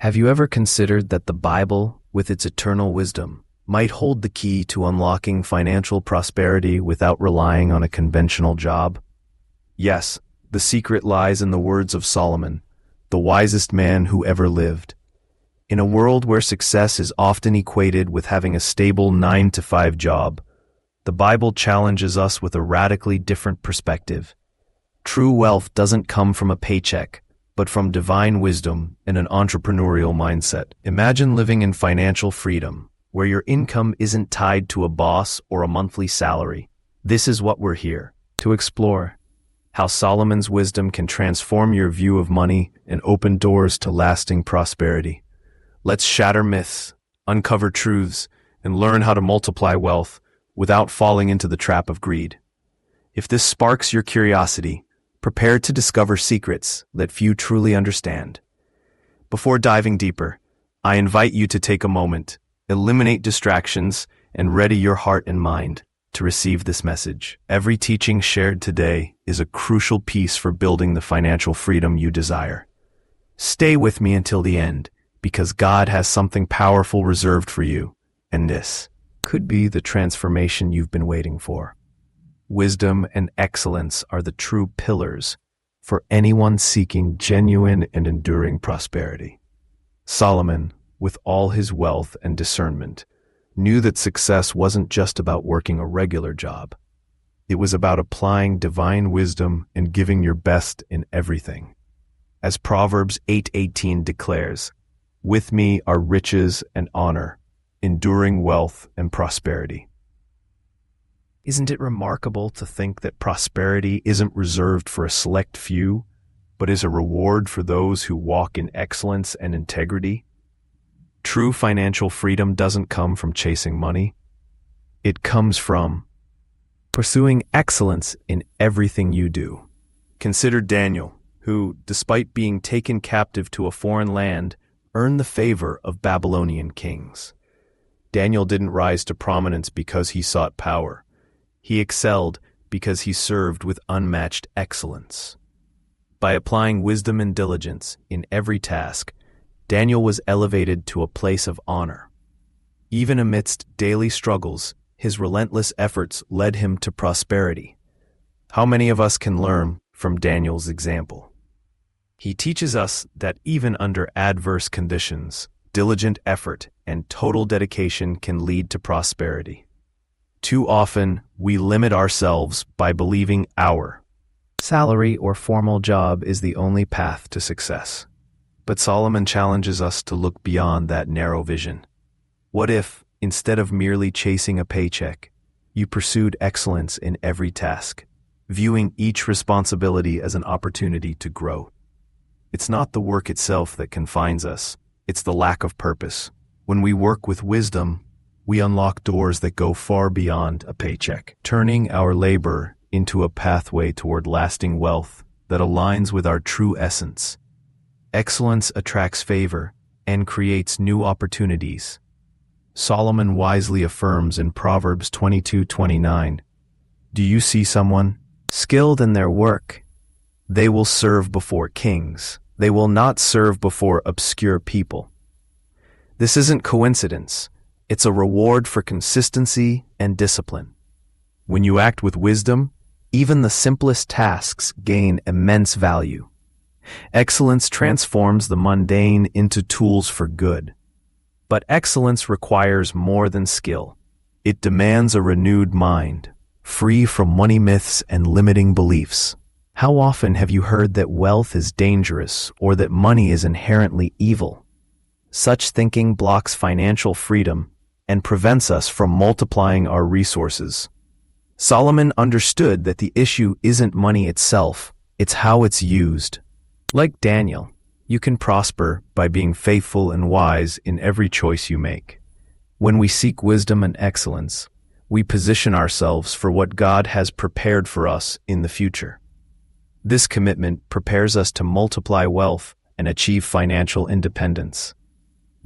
Have you ever considered that the Bible, with its eternal wisdom, might hold the key to unlocking financial prosperity without relying on a conventional job? Yes, the secret lies in the words of Solomon, the wisest man who ever lived. In a world where success is often equated with having a stable 9-to-5 job, the Bible challenges us with a radically different perspective. True wealth doesn't come from a paycheck, but from divine wisdom and an entrepreneurial mindset. Imagine living in financial freedom, where your income isn't tied to a boss or a monthly salary. This is what we're here to explore: how Solomon's wisdom can transform your view of money and open doors to lasting prosperity. Let's shatter myths, uncover truths, and learn how to multiply wealth without falling into the trap of greed. If this sparks your curiosity, prepare to discover secrets that few truly understand. Before diving deeper, I invite you to take a moment, eliminate distractions, and ready your heart and mind to receive this message. Every teaching shared today is a crucial piece for building the financial freedom you desire. Stay with me until the end, because God has something powerful reserved for you, and this could be the transformation you've been waiting for. Wisdom and excellence are the true pillars for anyone seeking genuine and enduring prosperity. Solomon, with all his wealth and discernment, knew that success wasn't just about working a regular job. It was about applying divine wisdom and giving your best in everything. As Proverbs 8:18 declares, "With me are riches and honor, enduring wealth and prosperity." Isn't it remarkable to think that prosperity isn't reserved for a select few, but is a reward for those who walk in excellence and integrity? True financial freedom doesn't come from chasing money. It comes from pursuing excellence in everything you do. Consider Daniel, who, despite being taken captive to a foreign land, earned the favor of Babylonian kings. Daniel didn't rise to prominence because he sought power. He excelled because he served with unmatched excellence. By applying wisdom and diligence in every task, Daniel was elevated to a place of honor. Even amidst daily struggles, his relentless efforts led him to prosperity. How many of us can learn from Daniel's example? He teaches us that even under adverse conditions, diligent effort and total dedication can lead to prosperity. Too often, we limit ourselves by believing our salary or formal job is the only path to success. But Solomon challenges us to look beyond that narrow vision. What if, instead of merely chasing a paycheck, you pursued excellence in every task, viewing each responsibility as an opportunity to grow? It's not the work itself that confines us, it's the lack of purpose. When we work with wisdom, we unlock doors that go far beyond a paycheck, turning our labor into a pathway toward lasting wealth that aligns with our true essence. Excellence attracts favor and creates new opportunities. Solomon wisely affirms in Proverbs 22:29, "Do you see someone skilled in their work? They will serve before kings. They will not serve before obscure people." This isn't coincidence. It's a reward for consistency and discipline. When you act with wisdom, even the simplest tasks gain immense value. Excellence transforms the mundane into tools for good. But excellence requires more than skill. It demands a renewed mind, free from money myths and limiting beliefs. How often have you heard that wealth is dangerous or that money is inherently evil? Such thinking blocks financial freedom and prevents us from multiplying our resources. Solomon understood that the issue isn't money itself, it's how it's used. Like Daniel, you can prosper by being faithful and wise in every choice you make. When we seek wisdom and excellence, we position ourselves for what God has prepared for us in the future. This commitment prepares us to multiply wealth and achieve financial independence.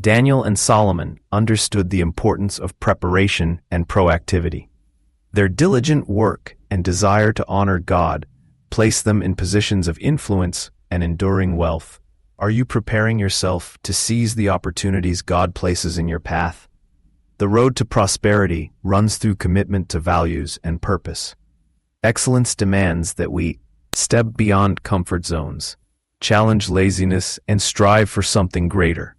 Daniel and Solomon understood the importance of preparation and proactivity. Their diligent work and desire to honor God placed them in positions of influence and enduring wealth. Are you preparing yourself to seize the opportunities God places in your path? The road to prosperity runs through commitment to values and purpose. Excellence demands that we step beyond comfort zones, challenge laziness, and strive for something greater.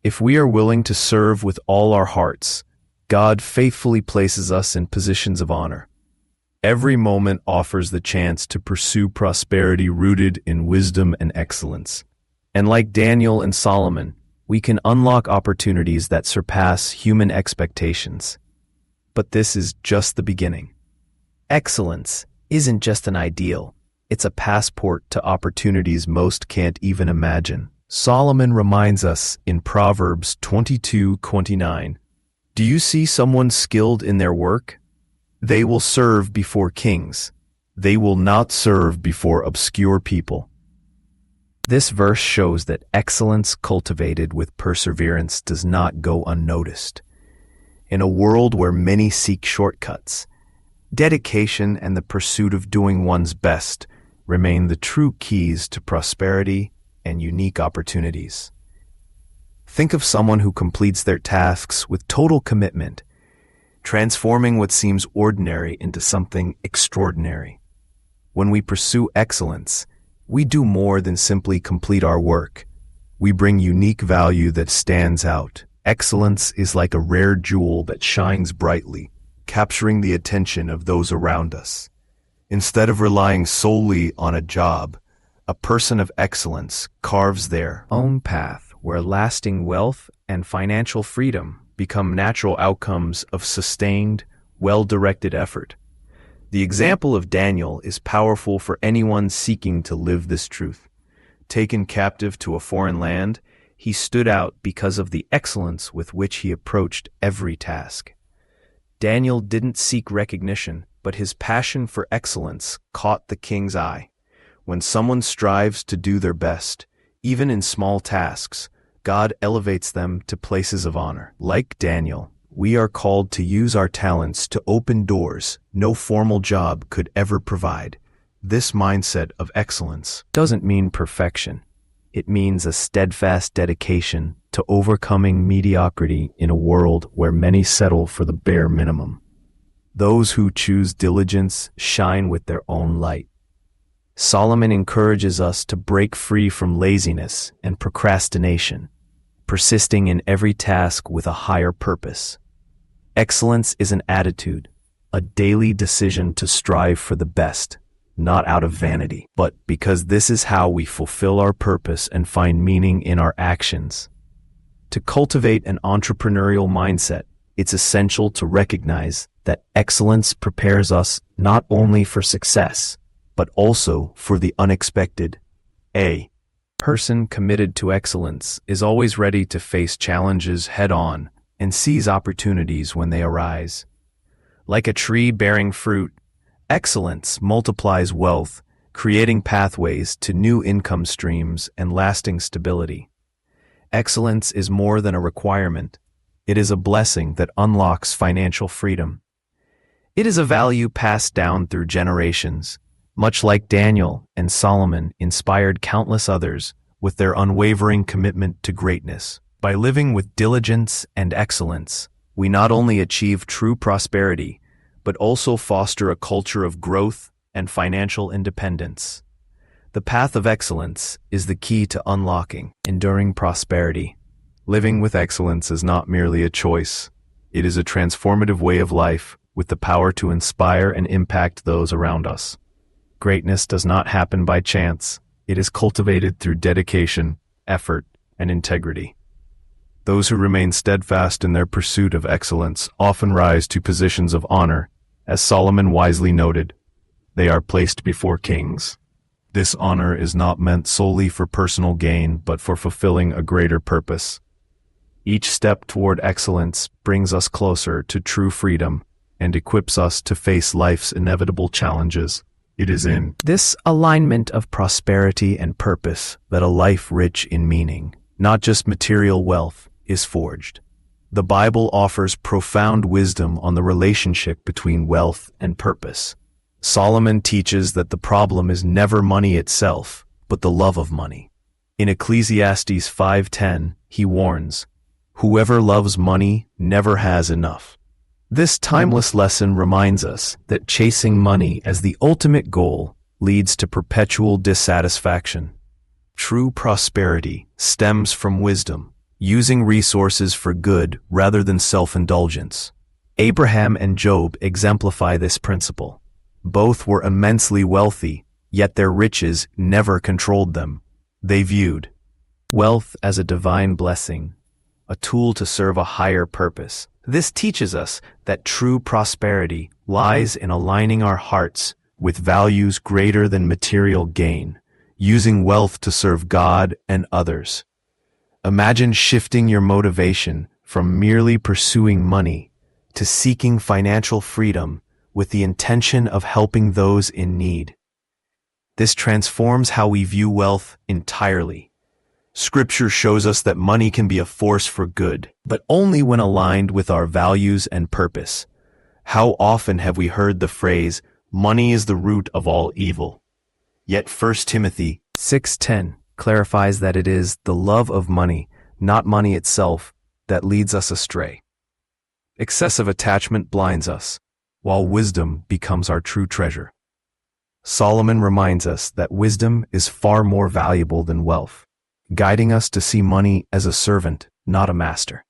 If we are willing to serve with all our hearts, God faithfully places us in positions of honor. Every moment offers the chance to pursue prosperity rooted in wisdom and excellence. And like Daniel and Solomon, we can unlock opportunities that surpass human expectations. But this is just the beginning. Excellence isn't just an ideal, it's a passport to opportunities most can't even imagine. Solomon reminds us in Proverbs 22:29, "Do you see someone skilled in their work? They will serve before kings. They will not serve before obscure people." This verse shows that excellence cultivated with perseverance does not go unnoticed. In a world where many seek shortcuts, dedication and the pursuit of doing one's best remain the true keys to prosperity and unique opportunities. Think of someone who completes their tasks with total commitment, transforming what seems ordinary into something extraordinary. When we pursue excellence, we do more than simply complete our work. We bring unique value that stands out. Excellence is like a rare jewel that shines brightly, capturing the attention of those around us. Instead of relying solely on a job, a person of excellence carves their own path where lasting wealth and financial freedom become natural outcomes of sustained, well-directed effort. The example of Daniel is powerful for anyone seeking to live this truth. Taken captive to a foreign land, he stood out because of the excellence with which he approached every task. Daniel didn't seek recognition, but his passion for excellence caught the king's eye. When someone strives to do their best, even in small tasks, God elevates them to places of honor. Like Daniel, we are called to use our talents to open doors no formal job could ever provide. This mindset of excellence doesn't mean perfection. It means a steadfast dedication to overcoming mediocrity in a world where many settle for the bare minimum. Those who choose diligence shine with their own light. Solomon encourages us to break free from laziness and procrastination, persisting in every task with a higher purpose. Excellence is an attitude, a daily decision to strive for the best, not out of vanity, but because this is how we fulfill our purpose and find meaning in our actions. To cultivate an entrepreneurial mindset, it's essential to recognize that excellence prepares us not only for success, but also for the unexpected. A person committed to excellence is always ready to face challenges head-on and seize opportunities when they arise. Like a tree bearing fruit, excellence multiplies wealth, creating pathways to new income streams and lasting stability. Excellence is more than a requirement. It is a blessing that unlocks financial freedom. It is a value passed down through generations, much like Daniel and Solomon inspired countless others with their unwavering commitment to greatness. By living with diligence and excellence, we not only achieve true prosperity, but also foster a culture of growth and financial independence. The path of excellence is the key to unlocking enduring prosperity. Living with excellence is not merely a choice. It is a transformative way of life with the power to inspire and impact those around us. Greatness does not happen by chance. It is cultivated through dedication, effort, and integrity. Those who remain steadfast in their pursuit of excellence often rise to positions of honor. As Solomon wisely noted, they are placed before kings. This honor is not meant solely for personal gain, but for fulfilling a greater purpose. Each step toward excellence brings us closer to true freedom and equips us to face life's inevitable challenges. It is in this alignment of prosperity and purpose that a life rich in meaning, not just material wealth, is forged. The Bible offers profound wisdom on the relationship between wealth and purpose. Solomon teaches that the problem is never money itself, but the love of money. In Ecclesiastes 5:10, he warns, "Whoever loves money never has enough." This timeless lesson reminds us that chasing money as the ultimate goal leads to perpetual dissatisfaction. True prosperity stems from wisdom, using resources for good rather than self-indulgence. Abraham and Job exemplify this principle. Both were immensely wealthy, yet their riches never controlled them. They viewed wealth as a divine blessing, a tool to serve a higher purpose. This teaches us that true prosperity lies in aligning our hearts with values greater than material gain, using wealth to serve God and others. Imagine shifting your motivation from merely pursuing money to seeking financial freedom with the intention of helping those in need. This transforms how we view wealth entirely. Scripture shows us that money can be a force for good, but only when aligned with our values and purpose. How often have we heard the phrase, "Money is the root of all evil"? Yet 1 Timothy 6:10 clarifies that it is the love of money, not money itself, that leads us astray. Excessive attachment blinds us, while wisdom becomes our true treasure. Solomon reminds us that wisdom is far more valuable than wealth, guiding us to see money as a servant, not a master.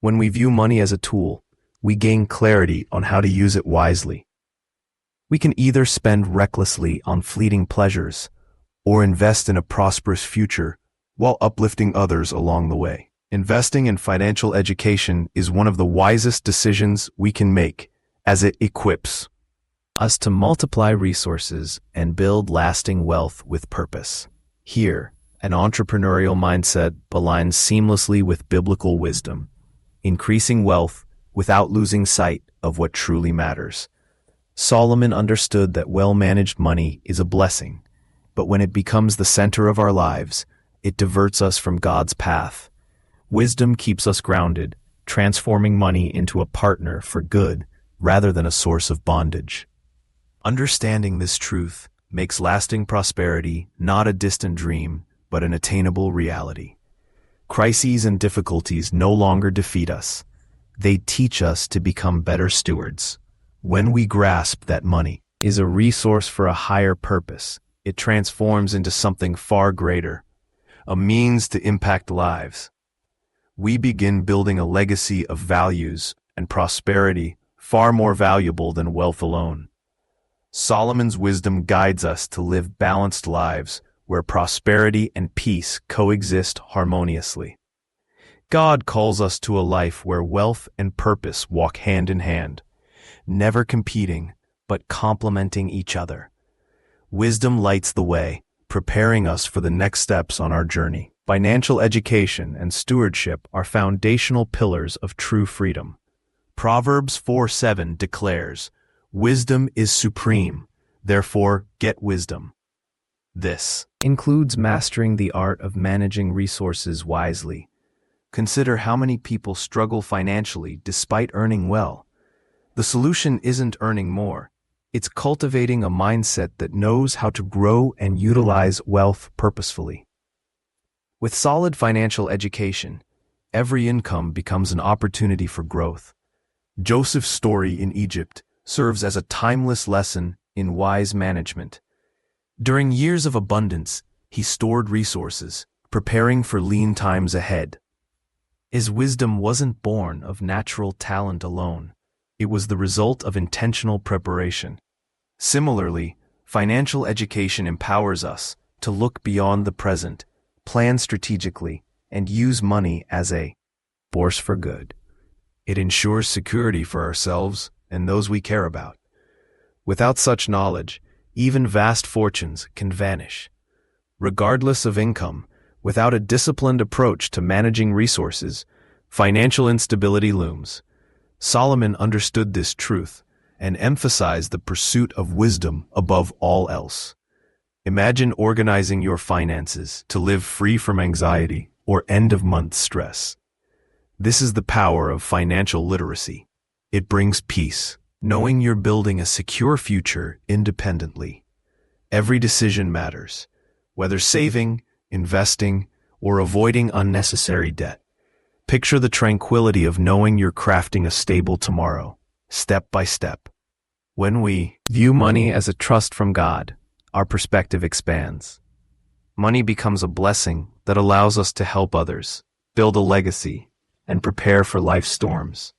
When we view money as a tool, we gain clarity on how to use it wisely. We can either spend recklessly on fleeting pleasures or invest in a prosperous future while uplifting others along the way. Investing in financial education is one of the wisest decisions we can make, as it equips us to multiply resources and build lasting wealth with purpose. Here, an entrepreneurial mindset aligns seamlessly with biblical wisdom, increasing wealth without losing sight of what truly matters. Solomon understood that well-managed money is a blessing, but when it becomes the center of our lives, it diverts us from God's path. Wisdom keeps us grounded, transforming money into a partner for good rather than a source of bondage. Understanding this truth makes lasting prosperity not a distant dream, but an attainable reality. Crises and difficulties no longer defeat us. They teach us to become better stewards. When we grasp that money is a resource for a higher purpose, it transforms into something far greater, a means to impact lives. We begin building a legacy of values and prosperity far more valuable than wealth alone. Solomon's wisdom guides us to live balanced lives where prosperity and peace coexist harmoniously. God calls us to a life where wealth and purpose walk hand in hand, never competing, but complementing each other. Wisdom lights the way, preparing us for the next steps on our journey. Financial education and stewardship are foundational pillars of true freedom. Proverbs 4:7 declares, "Wisdom is supreme, therefore get wisdom." This includes mastering the art of managing resources wisely. Consider how many people struggle financially despite earning well. The solution isn't earning more. It's cultivating a mindset that knows how to grow and utilize wealth purposefully. With solid financial education, every income becomes an opportunity for growth. Joseph's story in Egypt serves as a timeless lesson in wise management. During years of abundance, he stored resources, preparing for lean times ahead. His wisdom wasn't born of natural talent alone. It was the result of intentional preparation. Similarly, financial education empowers us to look beyond the present, plan strategically, and use money as a force for good. It ensures security for ourselves and those we care about. Without such knowledge, even vast fortunes can vanish. Regardless of income, without a disciplined approach to managing resources, financial instability looms. Solomon understood this truth and emphasized the pursuit of wisdom above all else. Imagine organizing your finances to live free from anxiety or end-of-month stress. This is the power of financial literacy. It brings peace, knowing you're building a secure future independently. Every decision matters, whether saving, investing, or avoiding unnecessary debt. Picture the tranquility of knowing you're crafting a stable tomorrow, step by step. When we view money as a trust from God, our perspective expands. Money becomes a blessing that allows us to help others, build a legacy, and prepare for life's storms.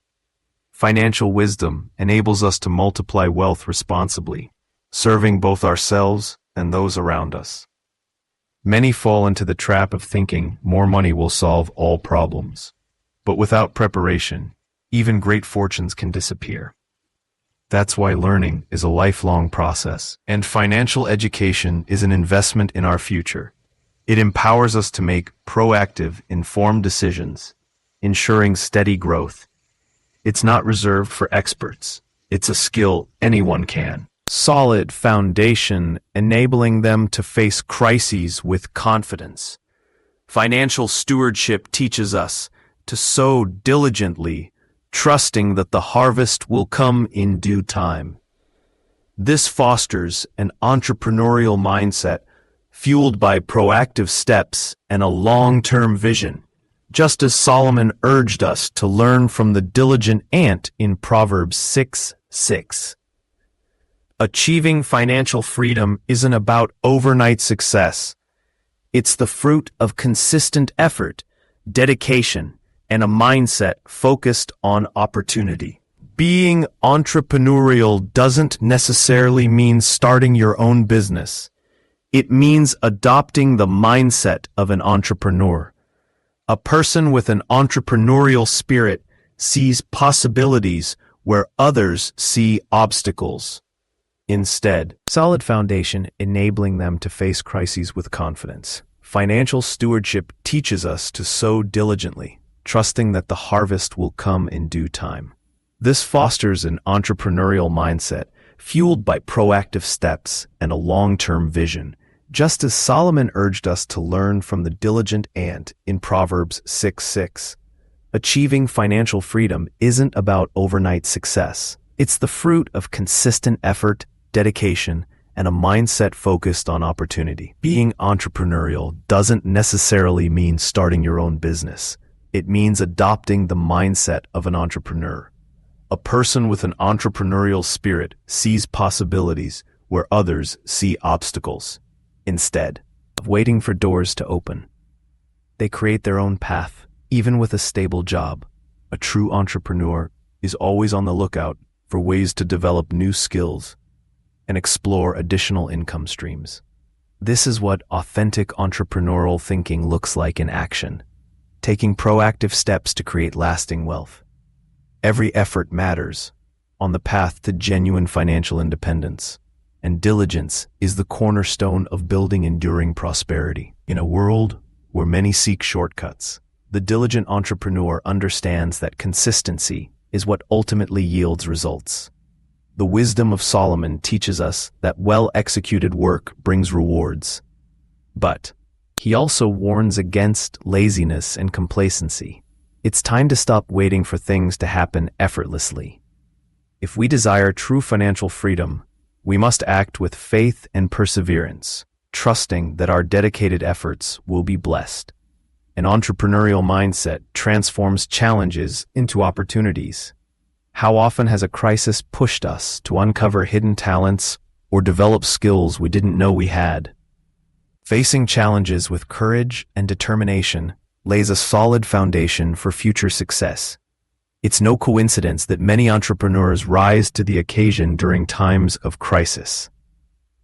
Financial wisdom enables us to multiply wealth responsibly, serving both ourselves and those around us. Many fall into the trap of thinking more money will solve all problems. But without preparation, even great fortunes can disappear. That's why learning is a lifelong process, and financial education is an investment in our future. It empowers us to make proactive, informed decisions, ensuring steady growth. It's not reserved for experts. It's a skill anyone can. Solid foundation, enabling them to face crises with confidence. Financial stewardship teaches us to sow diligently, trusting that the harvest will come in due time. This fosters an entrepreneurial mindset fueled by proactive steps and a long-term vision, just as Solomon urged us to learn from the diligent ant in Proverbs 6:6. Achieving financial freedom isn't about overnight success. It's the fruit of consistent effort, dedication, and a mindset focused on opportunity. Being entrepreneurial doesn't necessarily mean starting your own business. It means adopting the mindset of an entrepreneur. A person with an entrepreneurial spirit sees possibilities where others see obstacles. Instead, solid foundation enabling them to face crises with confidence. Financial stewardship teaches us to sow diligently, trusting that the harvest will come in due time. This fosters an entrepreneurial mindset fueled by proactive steps and a long-term vision, just as Solomon urged us to learn from the diligent ant in Proverbs 6:6. Achieving financial freedom isn't about overnight success. It's the fruit of consistent effort, dedication, and a mindset focused on opportunity. Being entrepreneurial doesn't necessarily mean starting your own business. It means adopting the mindset of an entrepreneur. A person with an entrepreneurial spirit sees possibilities where others see obstacles. Instead of waiting for doors to open, they create their own path, even with a stable job. A true entrepreneur is always on the lookout for ways to develop new skills and explore additional income streams. This is what authentic entrepreneurial thinking looks like in action, taking proactive steps to create lasting wealth. Every effort matters on the path to genuine financial independence, and diligence is the cornerstone of building enduring prosperity. In a world where many seek shortcuts, the diligent entrepreneur understands that consistency is what ultimately yields results. The wisdom of Solomon teaches us that well-executed work brings rewards. But he also warns against laziness and complacency. It's time to stop waiting for things to happen effortlessly. If we desire true financial freedom, we must act with faith and perseverance, trusting that our dedicated efforts will be blessed. An entrepreneurial mindset transforms challenges into opportunities. How often has a crisis pushed us to uncover hidden talents or develop skills we didn't know we had? Facing challenges with courage and determination lays a solid foundation for future success. It's no coincidence that many entrepreneurs rise to the occasion during times of crisis.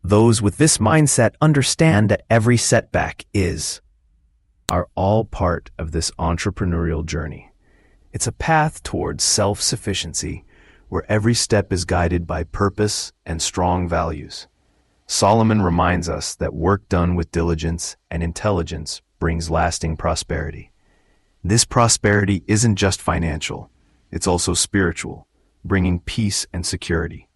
Those with this mindset understand that every setback are all part of this entrepreneurial journey. It's a path towards self-sufficiency where every step is guided by purpose and strong values. Solomon reminds us that work done with diligence and intelligence brings lasting prosperity. This prosperity isn't just financial, it's also spiritual, bringing peace and security.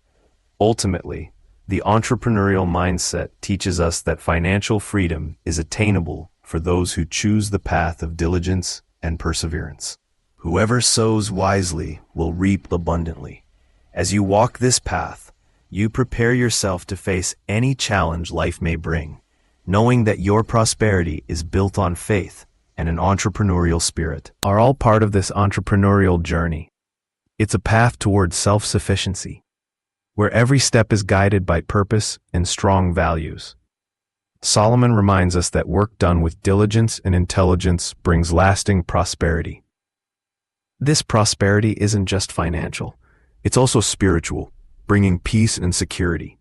Ultimately, the entrepreneurial mindset teaches us that financial freedom is attainable for those who choose the path of diligence and perseverance. Whoever sows wisely will reap abundantly. As you walk this path, you prepare yourself to face any challenge life may bring, knowing that your prosperity is built on faith and an entrepreneurial spirit, are all part of this entrepreneurial journey. It's a path towards self-sufficiency, where every step is guided by purpose and strong values. Solomon reminds us that work done with diligence and intelligence brings lasting prosperity. This prosperity isn't just financial, it's also spiritual, bringing peace and security.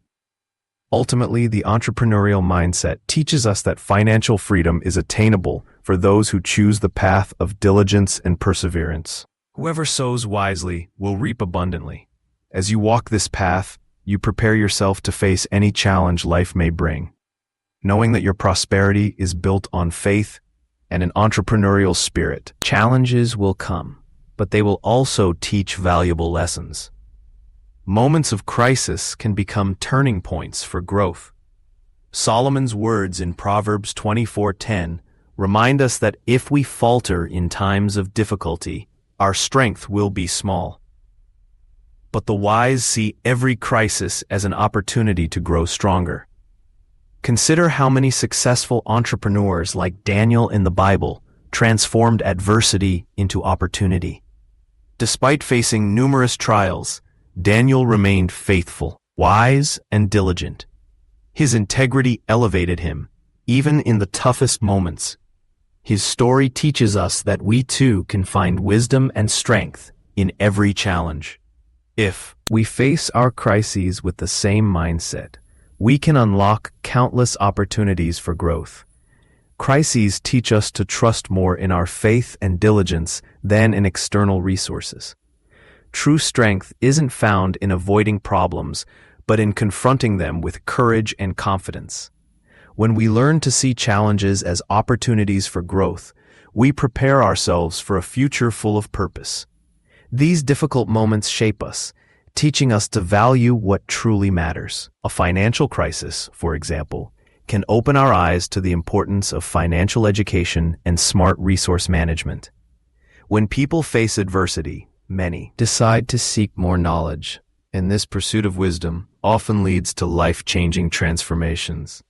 Ultimately, the entrepreneurial mindset teaches us that financial freedom is attainable for those who choose the path of diligence and perseverance. Whoever sows wisely will reap abundantly. As you walk this path, you prepare yourself to face any challenge life may bring, knowing that your prosperity is built on faith and an entrepreneurial spirit. Challenges will come, but they will also teach valuable lessons. Moments of crisis can become turning points for growth. Solomon's words in Proverbs 24:10 remind us that if we falter in times of difficulty, our strength will be small. But the wise see every crisis as an opportunity to grow stronger. Consider how many successful entrepreneurs like Daniel in the Bible transformed adversity into opportunity. Despite facing numerous trials, Daniel remained faithful, wise, and diligent. His integrity elevated him, even in the toughest moments. His story teaches us that we too can find wisdom and strength in every challenge. If we face our crises with the same mindset, we can unlock countless opportunities for growth. Crises teach us to trust more in our faith and diligence than in external resources. True strength isn't found in avoiding problems, but in confronting them with courage and confidence. When we learn to see challenges as opportunities for growth, we prepare ourselves for a future full of purpose. These difficult moments shape us, teaching us to value what truly matters. A financial crisis, for example, can open our eyes to the importance of financial education and smart resource management. When people face adversity, many decide to seek more knowledge, and this pursuit of wisdom often leads to life-changing transformations.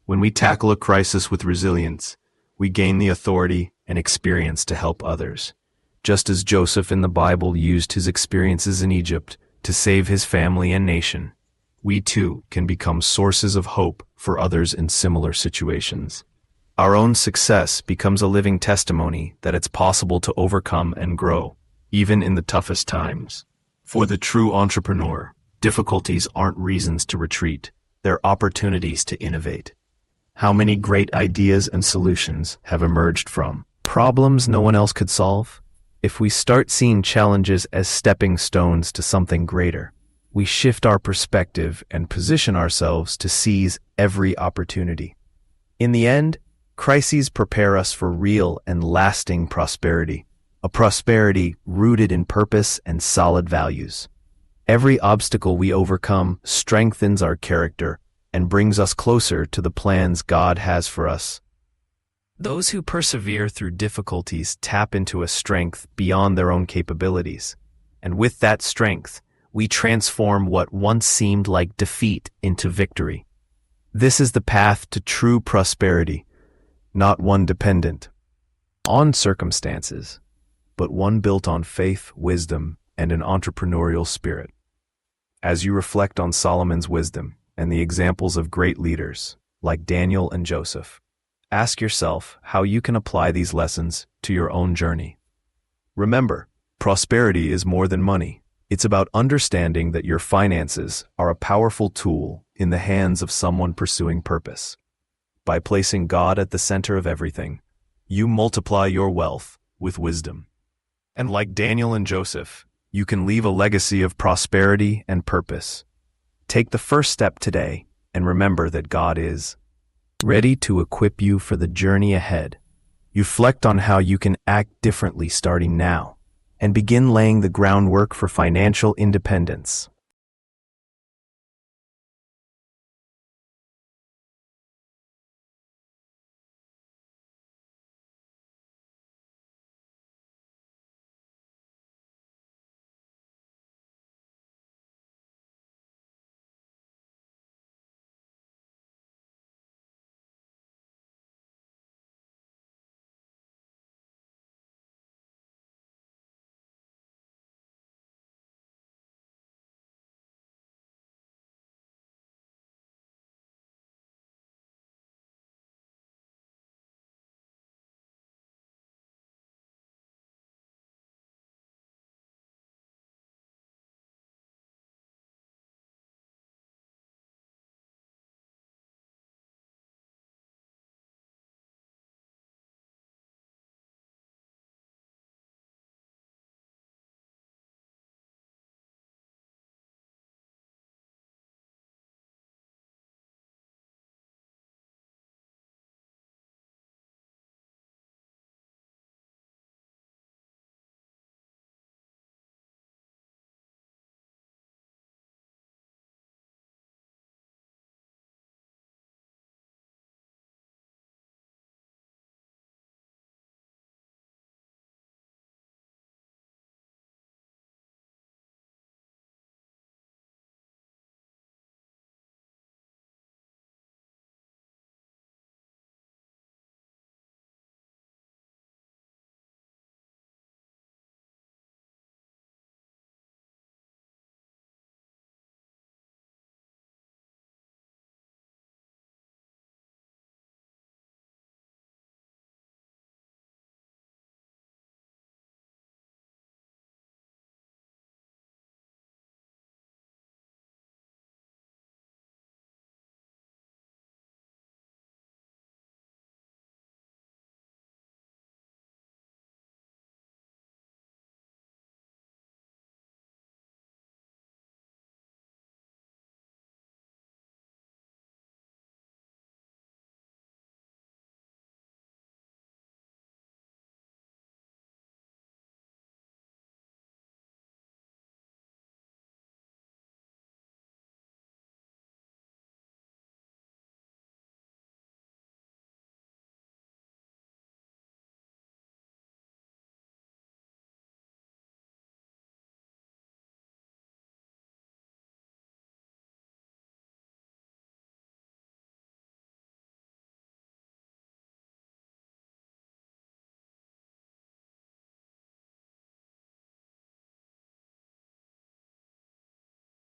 When we tackle a crisis with resilience, we gain the authority and experience to help others. Just as Joseph in the Bible used his experiences in Egypt to save his family and nation, we too can become sources of hope for others in similar situations. Our own success becomes a living testimony that it's possible to overcome and grow, even in the toughest times. For the true entrepreneur, difficulties aren't reasons to retreat, they're opportunities to innovate. How many great ideas and solutions have emerged from problems no one else could solve? If we start seeing challenges as stepping stones to something greater, we shift our perspective and position ourselves to seize every opportunity. In the end, crises prepare us for real and lasting prosperity, a prosperity rooted in purpose and solid values. Every obstacle we overcome strengthens our character and brings us closer to the plans God has for us. Those who persevere through difficulties tap into a strength beyond their own capabilities, and with that strength, we transform what once seemed like defeat into victory. This is the path to true prosperity, not one dependent on circumstances, but one built on faith, wisdom, and an entrepreneurial spirit. As you reflect on Solomon's wisdom and the examples of great leaders like Daniel and Joseph, ask yourself how you can apply these lessons to your own journey. Remember, prosperity is more than money. It's about understanding that your finances are a powerful tool in the hands of someone pursuing purpose. By placing God at the center of everything, you multiply your wealth with wisdom. And like Daniel and Joseph, you can leave a legacy of prosperity and purpose. Take the first step today and remember that God is ready to equip you for the journey ahead. Reflect on how you can act differently starting now and begin laying the groundwork for financial independence.